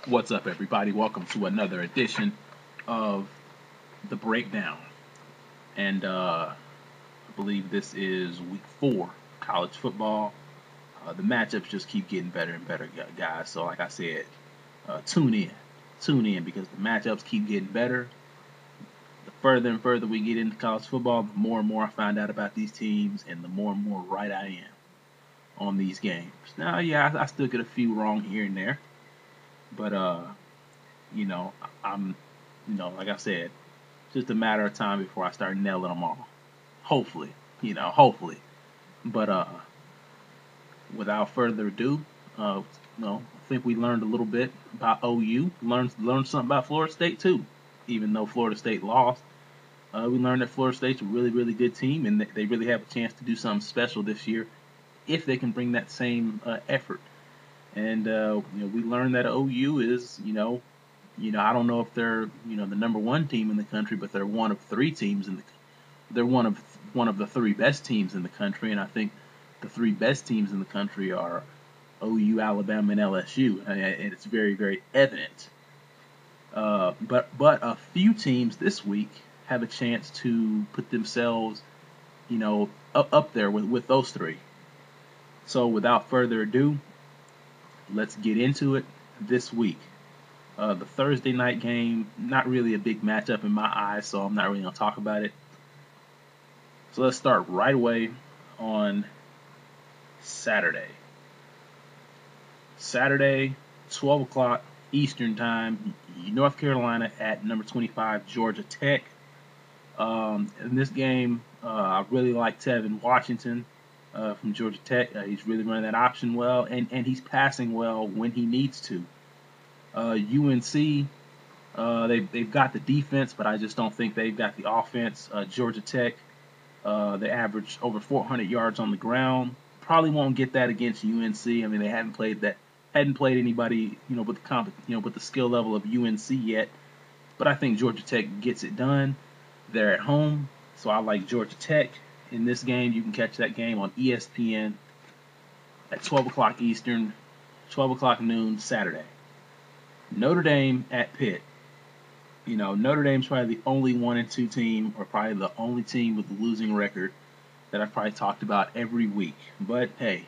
What's up, everybody? Welcome to another edition of The Breakdown. And I believe this is week 4 college football. The matchups just keep getting better and better, guys. So, like I said, tune in. Tune in because the matchups keep getting better. The further and further we get into college football, the more and more I find out about these teams and the more and more right I am on these games. Now, yeah, I still get a few wrong here and there. But you know, I'm, like I said, just a matter of time before I start nailing them all. Hopefully, hopefully. But without further ado, I think we learned a little bit about OU. Learned something about Florida State too. Even though Florida State lost, we learned that Florida State's a really, really good team, and they really have a chance to do something special this year if they can bring that same effort. And we learned that OU is, I don't know if they're, the number one team in the country, but they're one of 3 teams they're one of the 3 best teams in the country, and I think the 3 best teams in the country are OU, Alabama, and LSU, and it's very, very evident. But a few teams this week have a chance to put themselves, up there with those 3. So without further ado, let's get into it this week. The Thursday night game, not really a big matchup in my eyes, so I'm not really going to talk about it. So let's start right away on Saturday. Saturday, 12 o'clock Eastern Time, North Carolina at number 25, Georgia Tech. In this game, I really like Tevin Washington from Georgia Tech. He's really running that option well, and he's passing well when he needs to. UNC, they've got the defense, but I just don't think they've got the offense. Georgia Tech, they average over 400 yards on the ground. Probably won't get that against UNC. I mean, they hadn't played anybody, with the skill level of UNC yet. But I think Georgia Tech gets it done. They're at home, so I like Georgia Tech in this game. You can catch that game on ESPN at 12 o'clock Eastern, 12 o'clock noon Saturday. Notre Dame at Pitt. Notre Dame's probably the only 1-2 team, or probably the only team with a losing record that I've probably talked about every week. But hey,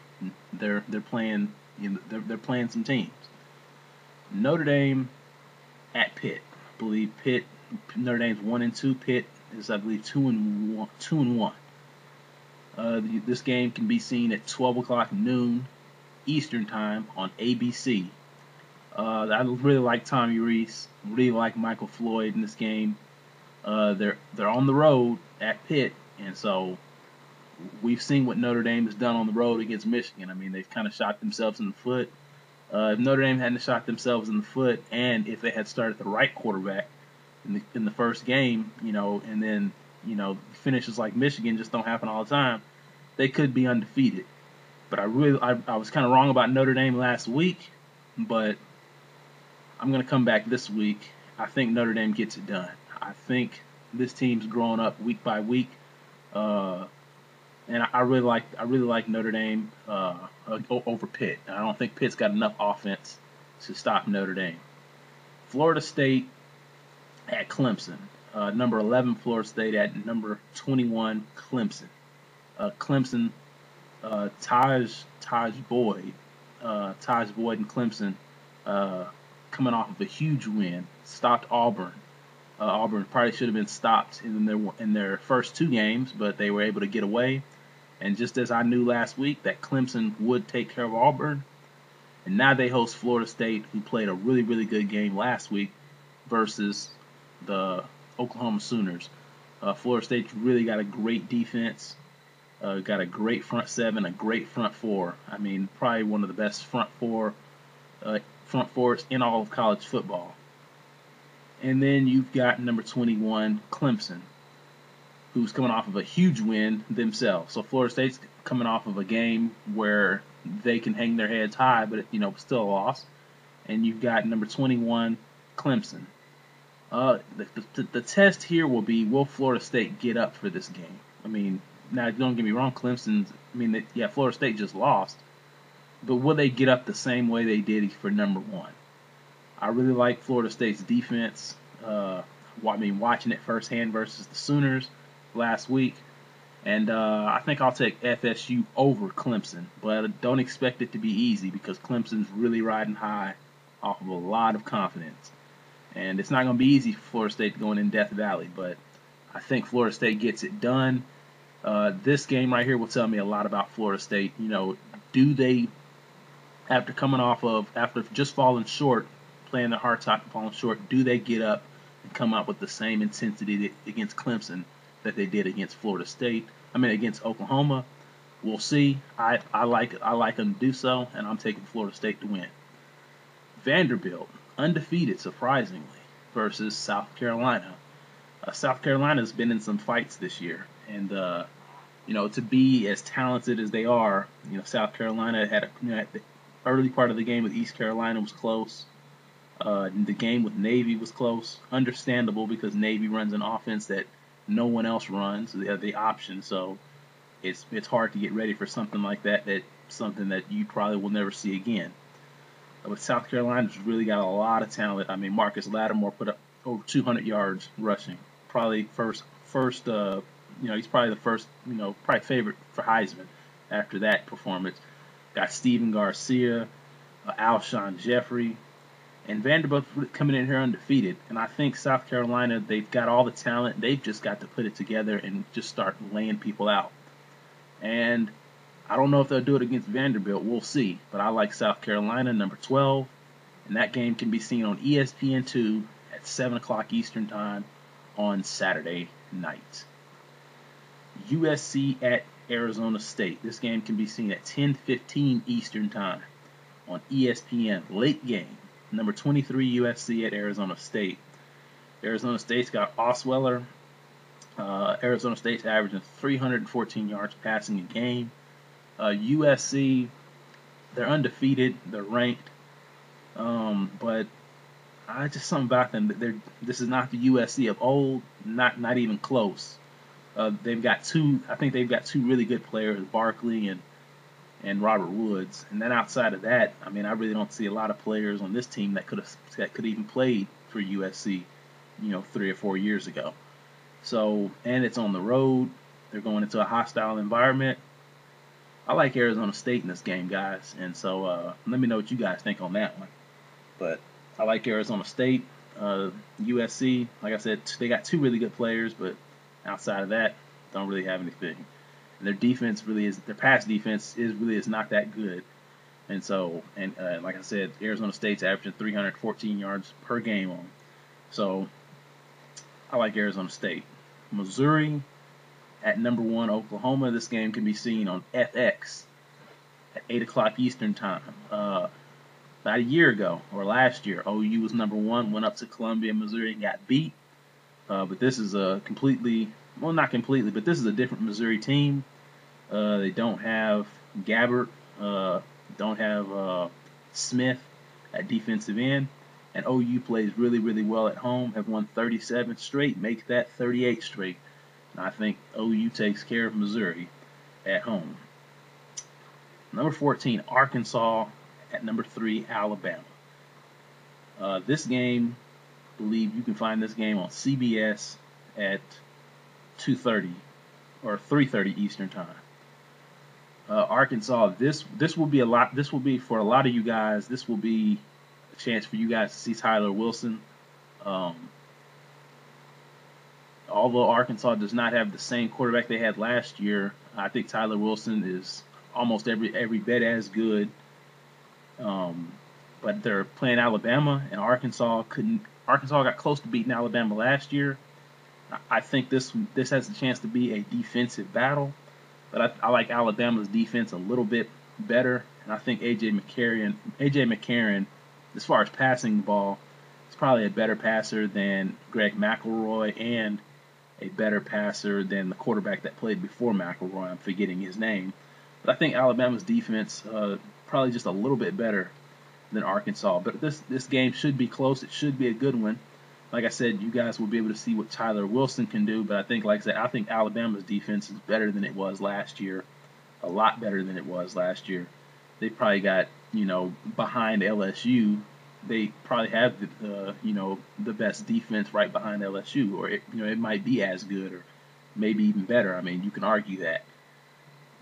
they're playing, they're playing some teams. Notre Dame at Pitt. I believe Notre Dame's 1-2. Pitt is, I believe, 2-1. This game can be seen at 12 o'clock noon Eastern Time on ABC. I really like Tommy Rees, really like Michael Floyd in this game. They're on the road at Pitt, and so we've seen what Notre Dame has done on the road against Michigan. I mean, they've kind of shot themselves in the foot. If Notre Dame hadn't shot themselves in the foot, and if they had started the right quarterback in the first game, and then finishes like Michigan just don't happen all the time, they could be undefeated. But I was kind of wrong about Notre Dame last week, but I'm going to come back this week. I think Notre Dame gets it done. I think this team's growing up week by week, and I really like Notre Dame over Pitt. I don't think Pitt's got enough offense to stop Notre Dame. Florida State at Clemson. Number 11 Florida State at number 21 Clemson. Clemson, Taj Boyd and Clemson. Coming off of a huge win, stopped Auburn. Auburn probably should have been stopped in their first 2 games, but they were able to get away. And just as I knew last week that Clemson would take care of Auburn, and now they host Florida State, who played a really, really good game last week versus the Oklahoma Sooners. Florida State's really got a great defense, got a great front 7, a great front 4. I mean, probably one of the best front fours in all of college football. And then you've got number 21, Clemson, who's coming off of a huge win themselves. So Florida State's coming off of a game where they can hang their heads high, but still a loss. And you've got number 21, Clemson. The test here will be, will Florida State get up for this game? I mean, now don't get me wrong, Florida State just lost, but will they get up the same way they did for number 1? I really like Florida State's defense. Watching it firsthand versus the Sooners last week. And I think I'll take FSU over Clemson, but don't expect it to be easy because Clemson's really riding high off of a lot of confidence. And it's not going to be easy for Florida State going in Death Valley, but I think Florida State gets it done. This game right here will tell me a lot about Florida State. Do they, after just falling short, playing their hearts out and falling short, do they get up and come out with the same intensity against Clemson that they did against Florida State? Against Oklahoma. We'll see. I like them to do so, and I'm taking Florida State to win. Vanderbilt, undefeated, surprisingly, versus South Carolina. South Carolina's been in some fights this year, and to be as talented as they are, South Carolina had the early part of the game with East Carolina was close. The game with Navy was close. Understandable because Navy runs an offense that no one else runs. They have the option, so it's hard to get ready for something like that. That's something that you probably will never see again. But South Carolina's really got a lot of talent. Marcus Lattimore put up over 200 yards rushing. Probably he's probably the first, probably favorite for Heisman after that performance. Got Steven Garcia, Alshon Jeffrey, and Vanderbilt coming in here undefeated. And I think South Carolina, they've got all the talent. They've just got to put it together and just start laying people out. And I don't know if they'll do it against Vanderbilt. We'll see. But I like South Carolina, number 12. And that game can be seen on ESPN2 at 7 o'clock Eastern Time on Saturday night. USC at Arizona State. This game can be seen at 10:15 Eastern Time on ESPN. Late game. Number 23 USC at Arizona State. Arizona State's got Osweiler. Arizona State's averaging 314 yards passing a game. USC, they're undefeated. They're ranked. But something about them. This is not the USC of old. Not even close. They've got two really good players, Barkley and Robert Woods. And then outside of that, I really don't see a lot of players on this team that could even played for USC, 3 or 4 years ago. So, and it's on the road. They're going into a hostile environment. I like Arizona State in this game, guys. And so let me know what you guys think on that one. But I like Arizona State. USC, like I said, they got two really good players, but outside of that, don't really have anything. And their pass defense is not that good. And so, like I said, Arizona State's averaging 314 yards per game on. So, I like Arizona State. Missouri at number 1 Oklahoma. This game can be seen on FX at 8 o'clock Eastern Time. About a year ago, or last year, OU was number 1, went up to Columbia, Missouri, and got beat. But this is not completely, but this is a different Missouri team. They don't have Gabbert, don't have Smith at defensive end. And OU plays really, really well at home, have won 37 straight, make that 38 straight. And I think OU takes care of Missouri at home. Number 14, Arkansas at number 3, Alabama. This game, I believe you can find this game on CBS at 2:30 or 3:30 Eastern Time. Arkansas, this will be for a lot of you guys. This will be a chance for you guys to see Tyler Wilson. Although Arkansas does not have the same quarterback they had last year, I think Tyler Wilson is almost every bit as good. But they're playing Alabama, and Arkansas got close to beating Alabama last year. I think this has a chance to be a defensive battle, but I like Alabama's defense a little bit better, and I think A.J. McCarron, as far as passing the ball, is probably a better passer than Greg McElroy and a better passer than the quarterback that played before McElroy. I'm forgetting his name. But I think Alabama's defense probably just a little bit better than Arkansas. But this game should be close. It should be a good one. Like I said, you guys will be able to see what Tyler Wilson can do. But I think Alabama's defense is better than it was last year. A lot better than it was last year. They probably got, behind LSU they probably have the best defense right behind LSU, or it might be as good or maybe even better. I mean, you can argue that,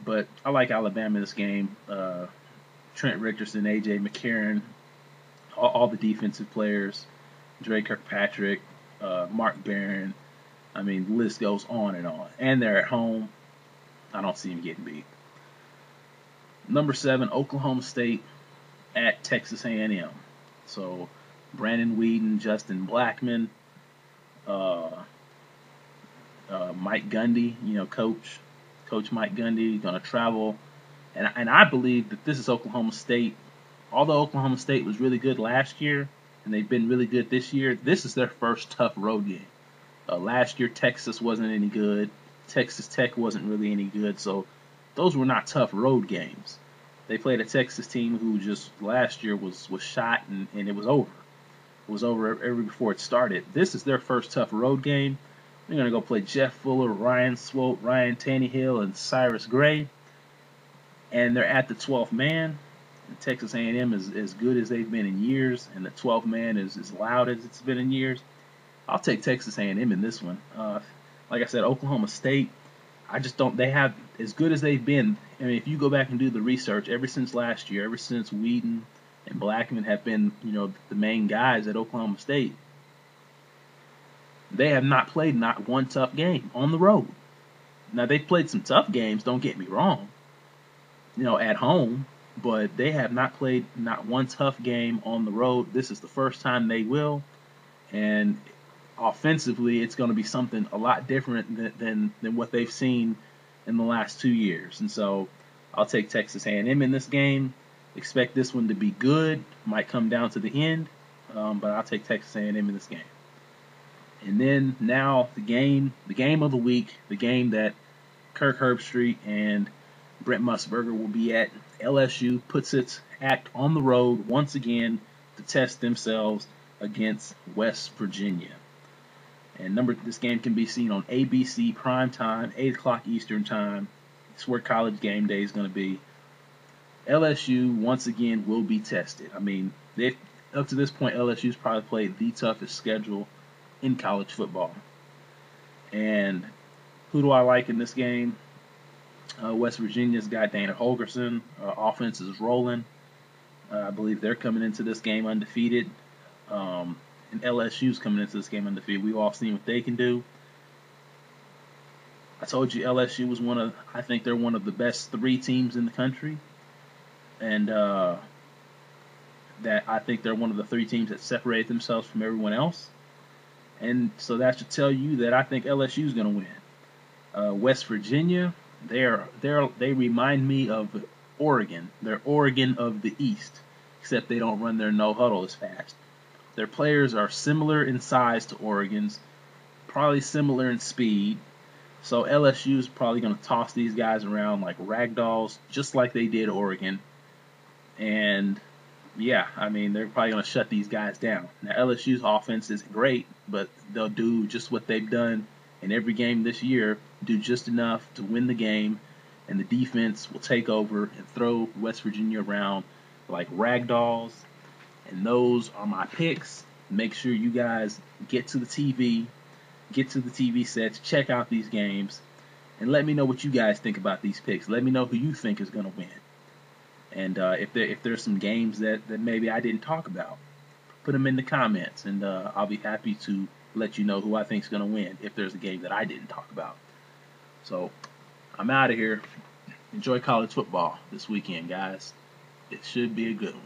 but I like Alabama in this game. Trent Richardson, AJ McCarron, all the defensive players, Dre Kirkpatrick, Mark Barron. I mean, the list goes on, and they're at home. I don't see them getting beat. Number 7, Oklahoma State at Texas A&M. So Brandon Whedon, Justin Blackman, Mike Gundy, Coach Mike Gundy, going to travel, and I believe that this is Oklahoma State. Although Oklahoma State was really good last year, and they've been really good this year, this is their first tough road game. Last year, Texas wasn't any good. Texas Tech wasn't really any good, so those were not tough road games. They played a Texas team who just last year was shot, and it was over. It was over ever before it started. This is their first tough road game. They're going to go play Jeff Fuller, Ryan Swope, Ryan Tannehill, and Cyrus Gray. And they're at the 12th man. And Texas A&M is as good as they've been in years, and the 12th man is as loud as it's been in years. I'll take Texas A&M in this one. Like I said, Oklahoma State, I just don't. They have as good as they've been. I mean, if you go back and do the research, ever since last year, ever since Whedon and Blackman have been, the main guys at Oklahoma State, they have not played not one tough game on the road. Now they've played some tough games. Don't get me wrong. At home, but they have not played not one tough game on the road. This is the first time they will, and offensively, it's going to be something a lot different than what they've seen in the last 2 years. And so I'll take Texas A&M in this game. Expect this one to be good. Might come down to the end, but I'll take Texas A&M in this game. And then now the game of the week, the game that Kirk Herbstreit and Brent Musburger will be at. LSU puts its act on the road once again to test themselves against West Virginia. And this game can be seen on ABC prime time, 8 o'clock Eastern time. It's where College game day is going to be. LSU, once again, will be tested. I mean, up to this point, LSU's probably played the toughest schedule in college football. And who do I like in this game? West Virginia's got Dana Holgorsen. Offense is rolling. I believe they're coming into this game undefeated. And LSU's coming into this game undefeated. We've all seen what they can do. I told you LSU was I think they're one of the best 3 teams in the country. And that I think they're one of the 3 teams that separate themselves from everyone else. And so that should tell you that I think LSU's going to win. West Virginia, they remind me of Oregon. They're Oregon of the East, except they don't run their no huddle as fast. Their players are similar in size to Oregon's, probably similar in speed. So LSU is probably going to toss these guys around like rag dolls, just like they did Oregon. And yeah, I mean, they're probably going to shut these guys down. Now LSU's offense isn't great, but they'll do just what they've done in every game this year, do just enough to win the game, and the defense will take over and throw West Virginia around like rag dolls. And those are my picks. Make sure you guys get to the TV sets, check out these games, and let me know what you guys think about these picks. Let me know who you think is going to win. And if there's some games that maybe I didn't talk about, put them in the comments, and I'll be happy to let you know who I think is going to win if there's a game that I didn't talk about. So I'm out of here. Enjoy college football this weekend, guys. It should be a good one.